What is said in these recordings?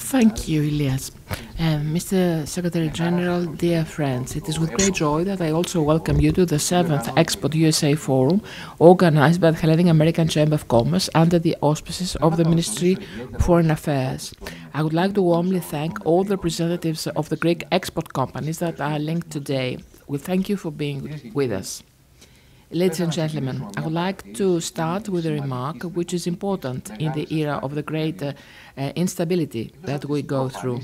Thank you, Ilias. Mr. Secretary General, dear friends, it is with great joy that I also welcome you to the 7th Export USA Forum, organized by the Hellenic American Chamber of Commerce under the auspices of the Ministry of Foreign Affairs. I would like to warmly thank all the representatives of the Greek export companies that are linked today. We thank you for being with us. Ladies and gentlemen, I would like to start with a remark which is important in the era of the great instability that we go through.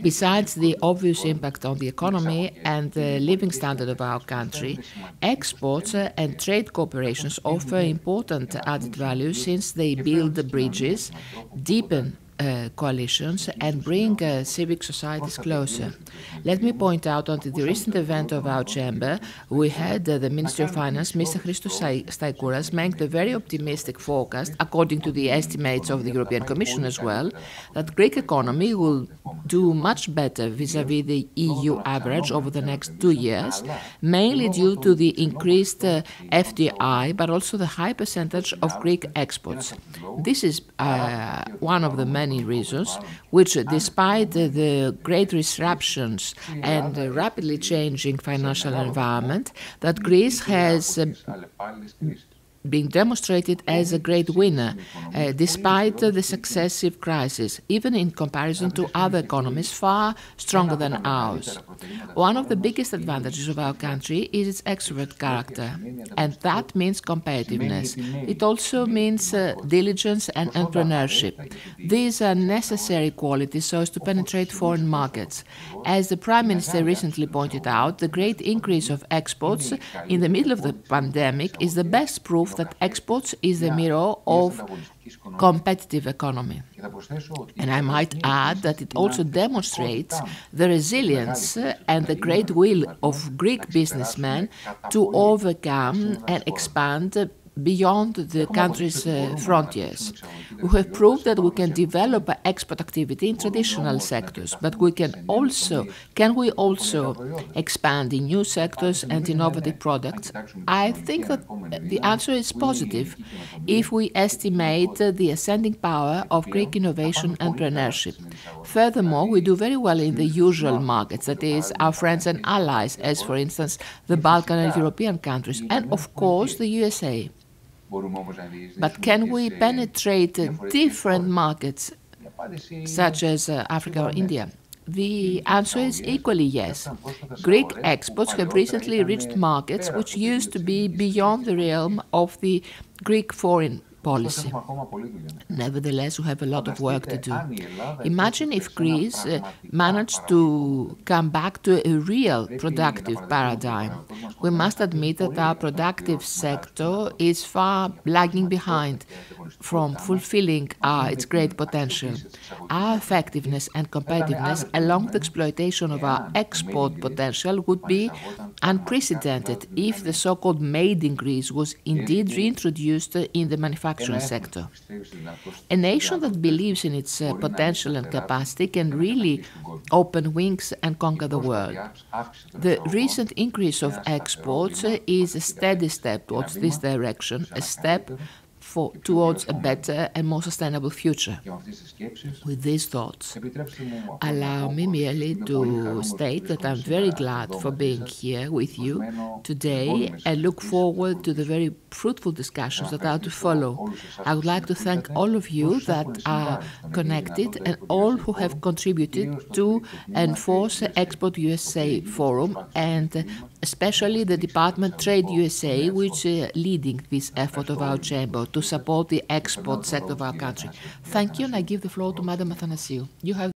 Besides the obvious impact on the economy and the living standard of our country, exports and trade cooperations offer important added value since they build bridges, deepen coalitions and bring civic societies closer. Let me point out on the recent event of our chamber, we had the Minister of Finance, Mr. Christos Staikouras, make the very optimistic forecast, according to the estimates of the European Commission as well, that Greek economy will do much better vis-à-vis the EU average over the next 2 years, mainly due to the increased FDI, but also the high percentage of Greek exports. This is one of the many reasons which, despite the great disruptions and the rapidly changing financial environment, that Greece has being demonstrated as a great winner, despite the successive crises, even in comparison to other economies far stronger than ours. One of the biggest advantages of our country is its extrovert character, and that means competitiveness. It also means diligence and entrepreneurship. These are necessary qualities so as to penetrate foreign markets. As the Prime Minister recently pointed out, the great increase of exports in the middle of the pandemic is the best proof that exports is the mirror of competitive economy. And I might add that it also demonstrates the resilience and the great will of Greek businessmen to overcome and expand beyond the country's frontiers. We have proved that we can develop export activity in traditional sectors, but can we also expand in new sectors and innovative products? I think that the answer is positive if we estimate the ascending power of Greek innovation and entrepreneurship. Furthermore, we do very well in the usual markets, that is, our friends and allies, as for instance, the Balkan and European countries, and of course the USA. But can we penetrate different markets, such as Africa or India? The answer is equally yes. Greek exports have recently reached markets which used to be beyond the realm of the Greek foreign policy. Nevertheless, we have a lot of work to do. Imagine if Greece managed to come back to a real productive paradigm. We must admit that our productive sector is far lagging behind from fulfilling its great potential. Our effectiveness and competitiveness, along with the exploitation of our export potential, would be unprecedented if the so-called Made in Greece was indeed reintroduced in the manufacturing sector. A nation that believes in its potential and capacity can really open wings and conquer the world. The recent increase of exports is a steady step towards this direction, a step towards a better and more sustainable future. With these thoughts, allow me merely to state that I'm very glad for being here with you today and look forward to the very fruitful discussions that are to follow. I would like to thank all of you that are connected and all who have contributed to enforce the Export USA Forum, and especially the Department Trade USA, which is leading this effort of our chamber to support the export sector of our country. Thank you, and I give the floor to Madam Athanasiou. You have